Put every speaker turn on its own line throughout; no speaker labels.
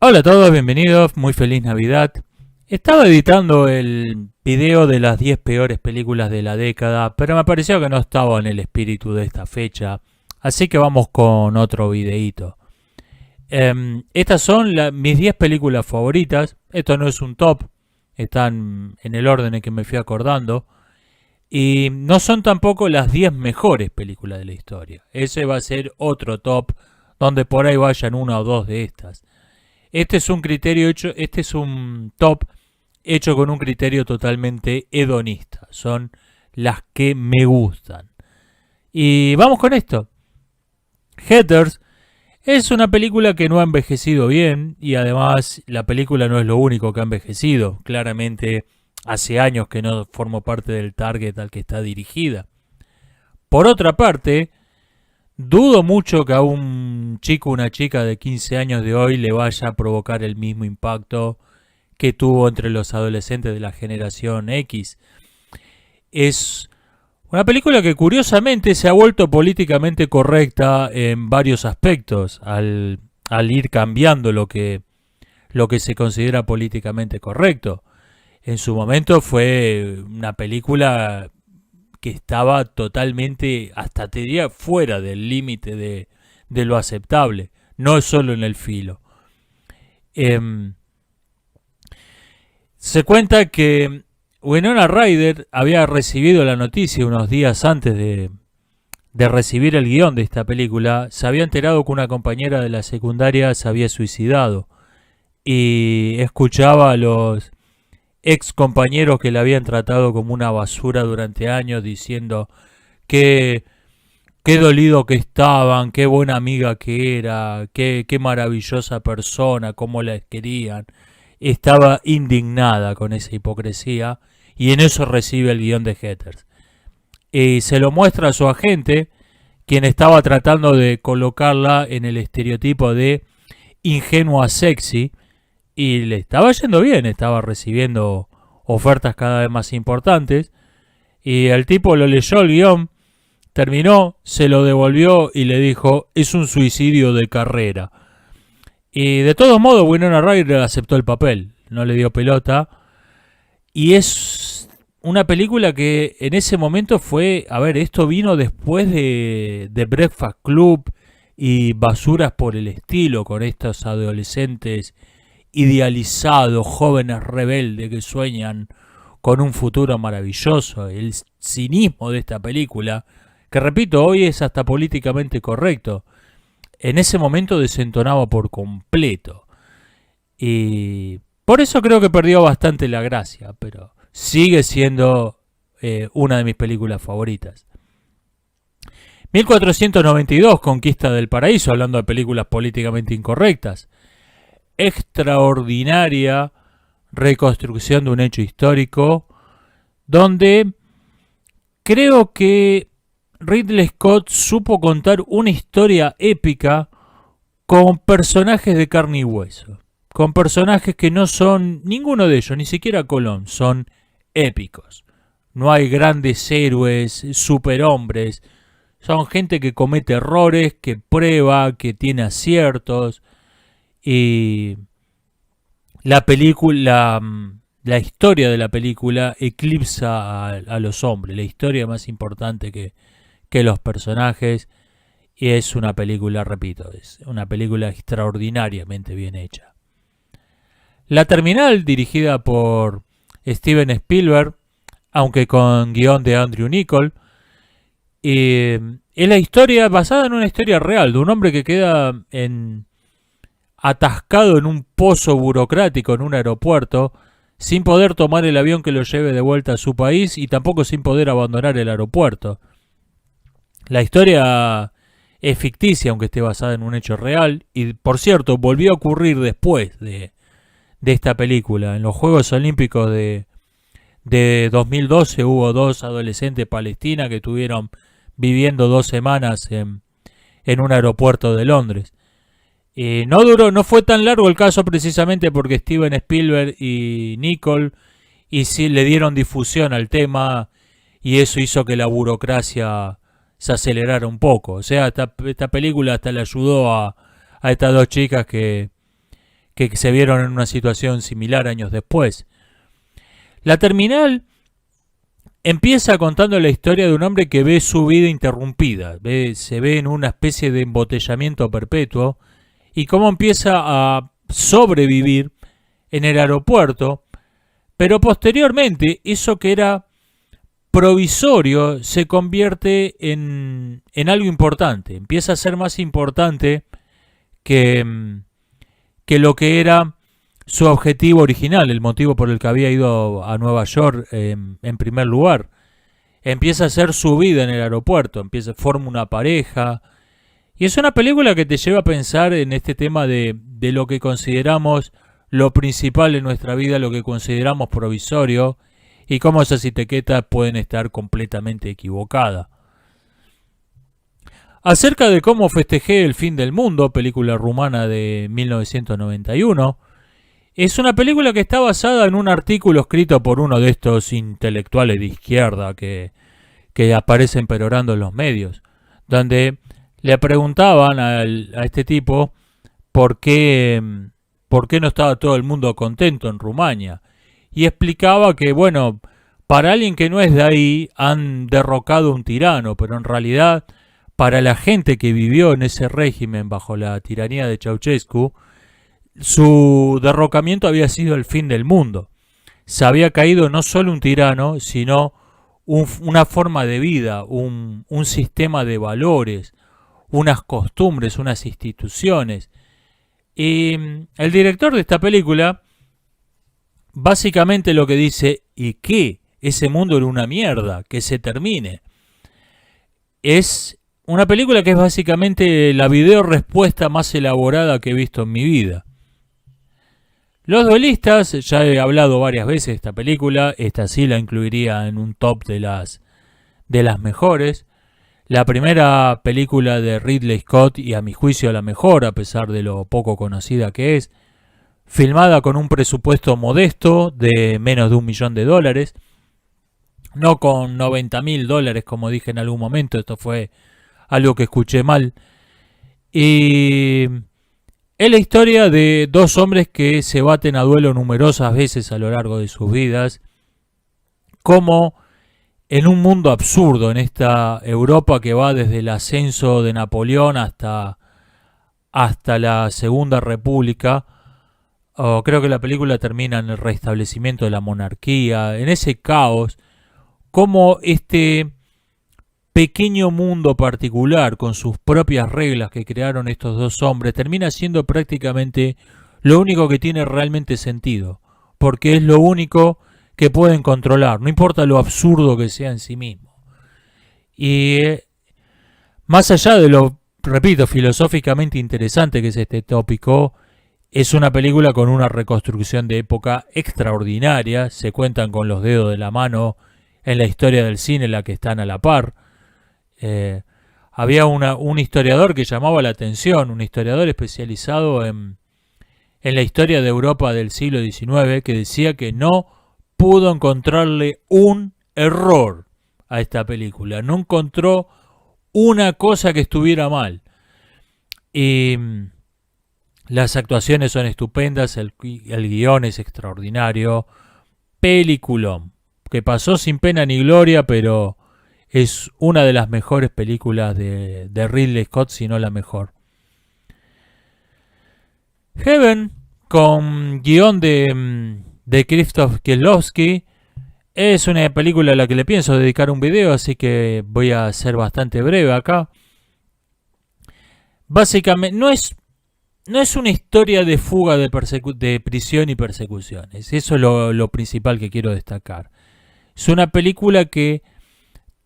Hola a todos, bienvenidos, muy feliz Navidad. Estaba editando el video de las 10 peores películas de la década, pero me pareció que no estaba en el espíritu de esta fecha, así que vamos con otro videíto. Estas son mis 10 películas favoritas. Esto no es un top, están en el orden en que me fui acordando. Y no son tampoco las 10 mejores películas de la historia. Ese va a ser otro top, donde por ahí vayan una o dos de estas. Este es un criterio hecho, este es un top hecho con un criterio totalmente hedonista. Son las que me gustan. Y vamos con esto. Heathers es una película que no ha envejecido bien y además la película no es lo único que ha envejecido. Claramente hace años que no formo parte del target al que está dirigida. Por otra parte, dudo mucho que a un chico o una chica de 15 años de hoy le vaya a provocar el mismo impacto que tuvo entre los adolescentes de la generación X. Es una película que curiosamente se ha vuelto políticamente correcta en varios aspectos al ir cambiando lo que se considera políticamente correcto. En su momento fue una película que estaba totalmente, hasta te diría, fuera del límite de lo aceptable, no solo en el filo. Se cuenta que Winona Ryder había recibido la noticia unos días antes de recibir el guión de esta película. Se había enterado que una compañera de la secundaria se había suicidado y escuchaba a los ex compañeros que la habían tratado como una basura durante años diciendo que qué dolido que estaban, qué buena amiga que era, qué maravillosa persona, cómo la querían. Estaba indignada con esa hipocresía y en eso recibe el guión de Heathers. Y se lo muestra a su agente, quien estaba tratando de colocarla en el estereotipo de ingenua sexy, y le estaba yendo bien, estaba recibiendo ofertas cada vez más importantes. Y el tipo lo leyó el guión, terminó, se lo devolvió y le dijo, es un suicidio de carrera. Y de todos modos Winona Ryder aceptó el papel, no le dio pelota. Y es una película que en ese momento fue, a ver, esto vino después de Breakfast Club y basuras por el estilo, con estos adolescentes idealizados, jóvenes rebeldes que sueñan con un futuro maravilloso. El cinismo de esta película, que repito, hoy es hasta políticamente correcto, en ese momento desentonaba por completo. Y por eso creo que perdió bastante la gracia, pero sigue siendo una de mis películas favoritas. 1492, Conquista del Paraíso, hablando de películas políticamente incorrectas. Extraordinaria reconstrucción de un hecho histórico donde creo que Ridley Scott supo contar una historia épica con personajes de carne y hueso, con personajes que no son ninguno de ellos, ni siquiera Colón, son épicos. No hay grandes héroes, superhombres, son gente que comete errores, que prueba, que tiene aciertos. Y la película, la historia de la película eclipsa a los hombres, la historia más importante que los personajes. Y es una película, repito, es una película extraordinariamente bien hecha. La Terminal, dirigida por Steven Spielberg, aunque con guión de Andrew Niccol, es la historia basada en una historia real de un hombre que queda atascado en un pozo burocrático en un aeropuerto, sin poder tomar el avión que lo lleve de vuelta a su país y tampoco sin poder abandonar el aeropuerto. La historia es ficticia, aunque esté basada en un hecho real, y por cierto, volvió a ocurrir después de esta película. En los Juegos Olímpicos de 2012 hubo dos adolescentes palestinas que estuvieron viviendo 2 semanas en un aeropuerto de Londres. No fue tan largo el caso precisamente porque Steven Spielberg y Niccol sí le dieron difusión al tema y eso hizo que la burocracia se acelerara un poco. O sea, esta película hasta le ayudó a estas dos chicas que que se vieron en una situación similar años después. La Terminal empieza contando la historia de un hombre que ve su vida interrumpida, se ve en una especie de embotellamiento perpetuo y cómo empieza a sobrevivir en el aeropuerto, pero posteriormente eso que era provisorio se convierte en algo importante, empieza a ser más importante que lo que era su objetivo original, el motivo por el que había ido a Nueva York en primer lugar. Empieza a hacer su vida en el aeropuerto, forma una pareja. Y es una película que te lleva a pensar en este tema de lo que consideramos lo principal en nuestra vida, lo que consideramos provisorio, y cómo esas etiquetas pueden estar completamente equivocadas. Acerca de cómo festejé el fin del mundo, película rumana de 1991, es una película que está basada en un artículo escrito por uno de estos intelectuales de izquierda que aparecen perorando en los medios, donde le preguntaban a este tipo por qué no estaba todo el mundo contento en Rumania. Y explicaba que, bueno, para alguien que no es de ahí han derrocado un tirano, pero en realidad para la gente que vivió en ese régimen bajo la tiranía de Ceausescu, su derrocamiento había sido el fin del mundo. Se había caído no solo un tirano, sino una forma de vida, un sistema de valores, unas costumbres, unas instituciones. Y el director de esta película básicamente lo que dice, ¿y qué? Ese mundo era una mierda, que se termine. Es una película que es básicamente la video respuesta más elaborada que he visto en mi vida. Los Duelistas, ya he hablado varias veces de esta película, esta sí la incluiría en un top de las mejores. La primera película de Ridley Scott y a mi juicio la mejor, a pesar de lo poco conocida que es, filmada con un presupuesto modesto de menos de $1 millón, no con $90.000 como dije en algún momento, esto fue algo que escuché mal. Y es la historia de dos hombres que se baten a duelo numerosas veces a lo largo de sus vidas, como en un mundo absurdo, en esta Europa que va desde el ascenso de Napoleón hasta la Segunda República. Creo que la película termina en el restablecimiento de la monarquía, en ese caos, como este pequeño mundo particular con sus propias reglas que crearon estos dos hombres termina siendo prácticamente lo único que tiene realmente sentido, porque es lo único que pueden controlar, no importa lo absurdo que sea en sí mismo. Y más allá de lo, repito, filosóficamente interesante que es este tópico, es una película con una reconstrucción de época extraordinaria, se cuentan con los dedos de la mano en la historia del cine la que están a la par. Había un historiador que llamaba la atención, un historiador especializado en la historia de Europa del siglo XIX, que decía que no pudo encontrarle un error a esta película, no encontró una cosa que estuviera mal. Y las actuaciones son estupendas, el guión es extraordinario, peliculón, que pasó sin pena ni gloria, pero es una de las mejores películas de Ridley Scott, si no la mejor. Heaven, con guión de Krzysztof Kieslowski, es una película a la que le pienso dedicar un video, así que voy a ser bastante breve acá. Básicamente, no es una historia de fuga de prisión y persecuciones. Eso es lo principal que quiero destacar. Es una película que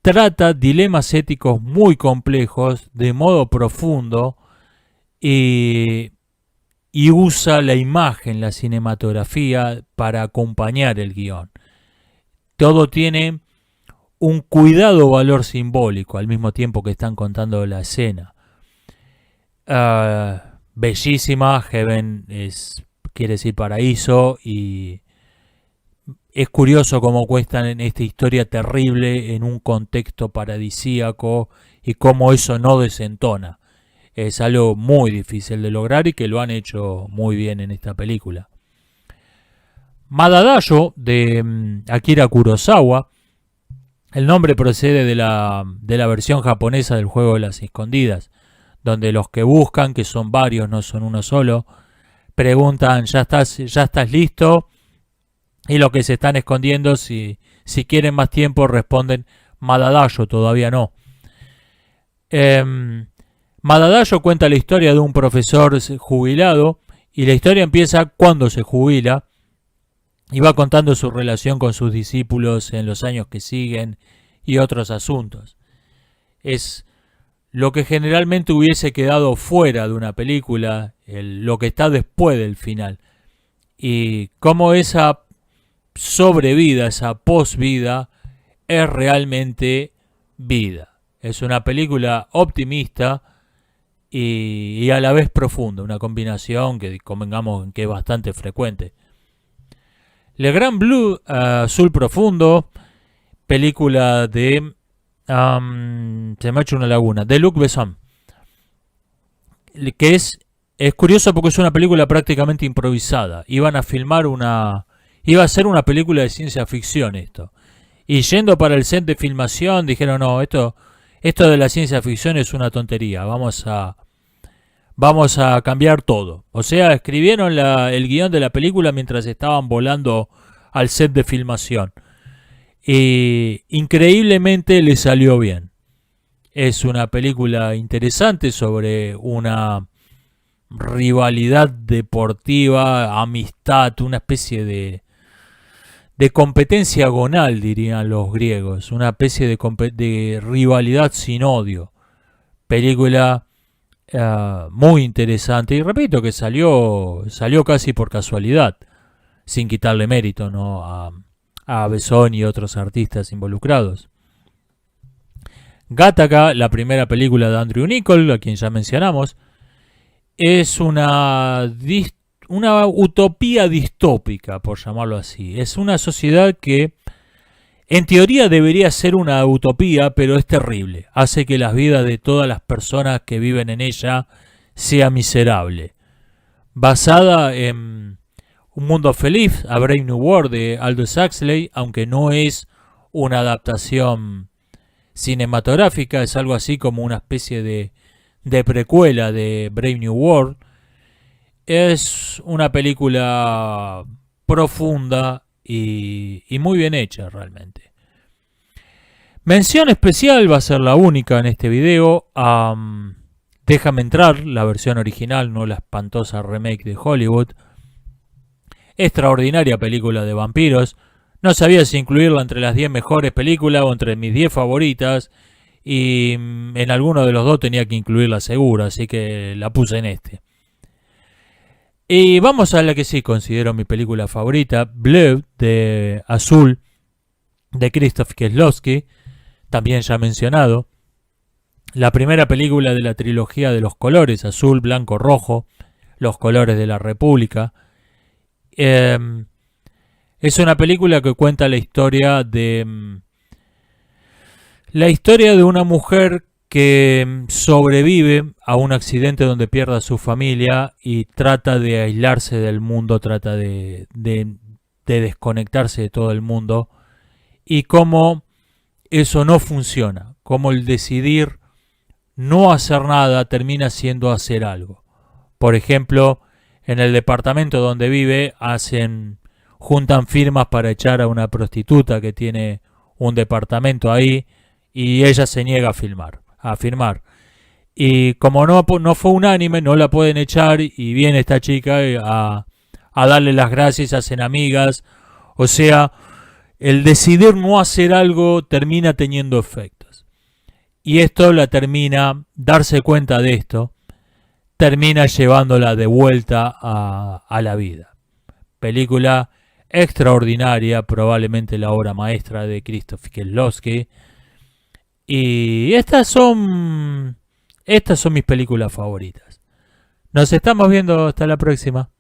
trata dilemas éticos muy complejos de modo profundo y usa la imagen, la cinematografía para acompañar el guión. Todo tiene un cuidado valor simbólico al mismo tiempo que están contando la escena. Bellísima, Heaven quiere decir paraíso, y es curioso cómo cuentan en esta historia terrible en un contexto paradisíaco y cómo eso no desentona Es algo muy difícil de lograr y que lo han hecho muy bien en esta película. Madadayo, de Akira Kurosawa. El nombre procede de la versión japonesa del juego de las escondidas, donde los que buscan, que son varios, no son uno solo, preguntan, ¿ya estás listo? Y los que se están escondiendo, si quieren más tiempo, responden, Madadayo, todavía no. Madadayo cuenta la historia de un profesor jubilado, y la historia empieza cuando se jubila, y va contando su relación con sus discípulos en los años que siguen y otros asuntos. Es lo que generalmente hubiese quedado fuera de una película, lo que está después del final. Y cómo esa sobrevida, esa posvida, es realmente vida. Es una película optimista y a la vez profunda, una combinación que convengamos que es bastante frecuente. Le Grand Bleu, Azul Profundo, película de... se me ha hecho una laguna, de Luc Besson. Que es curioso porque es una película prácticamente improvisada. Iba a ser una película de ciencia ficción esto. Y yendo para el set de filmación dijeron, no, esto de la ciencia ficción es una tontería, vamos a cambiar todo. O sea, escribieron el guión de la película mientras estaban volando al set de filmación. Y increíblemente le salió bien. Es una película interesante sobre una rivalidad deportiva, amistad, una especie de competencia agonal, dirían los griegos. Una especie de rivalidad sin odio. Película muy interesante, y repito que salió casi por casualidad, sin quitarle mérito, ¿no?, a Besson y otros artistas involucrados. Gattaca, la primera película de Andrew Niccol, a quien ya mencionamos, es una utopía distópica, por llamarlo así. Es una sociedad que en teoría debería ser una utopía, pero es terrible. Hace que las vidas de todas las personas que viven en ella sea miserable. Basada en Un Mundo Feliz, A Brave New World, de Aldous Huxley, aunque no es una adaptación cinematográfica, es algo así como una especie de precuela de Brave New World. Es una película profunda y muy bien hecha realmente. Mención especial, va a ser la única en este video, a Déjame Entrar, la versión original, no la espantosa remake de Hollywood. Extraordinaria película de vampiros. No sabía si incluirla entre las 10 mejores películas o entre mis 10 favoritas, y en alguno de los dos tenía que incluirla seguro, así que la puse en este. Y vamos a la que sí considero mi película favorita, Bleu, de Azul, de Krzysztof Kieslowski, también ya mencionado. La primera película de la trilogía de los colores, azul, blanco, rojo, los colores de la República. Es una película que cuenta la historia de una mujer que sobrevive a un accidente donde pierde a su familia y trata de aislarse del mundo, trata de desconectarse de todo el mundo, y cómo eso no funciona, cómo el decidir no hacer nada termina siendo hacer algo. Por ejemplo, en el departamento donde vive juntan firmas para echar a una prostituta que tiene un departamento ahí, y ella se niega a firmar. Y como no fue unánime, no la pueden echar, y viene esta chica a darle las gracias, hacen amigas. O sea, el decidir no hacer algo termina teniendo efectos. Y esto darse cuenta de esto, termina llevándola de vuelta a la vida. Película extraordinaria, probablemente la obra maestra de Krzysztof Kieslowski. Y estas son mis películas favoritas. Nos estamos viendo, hasta la próxima.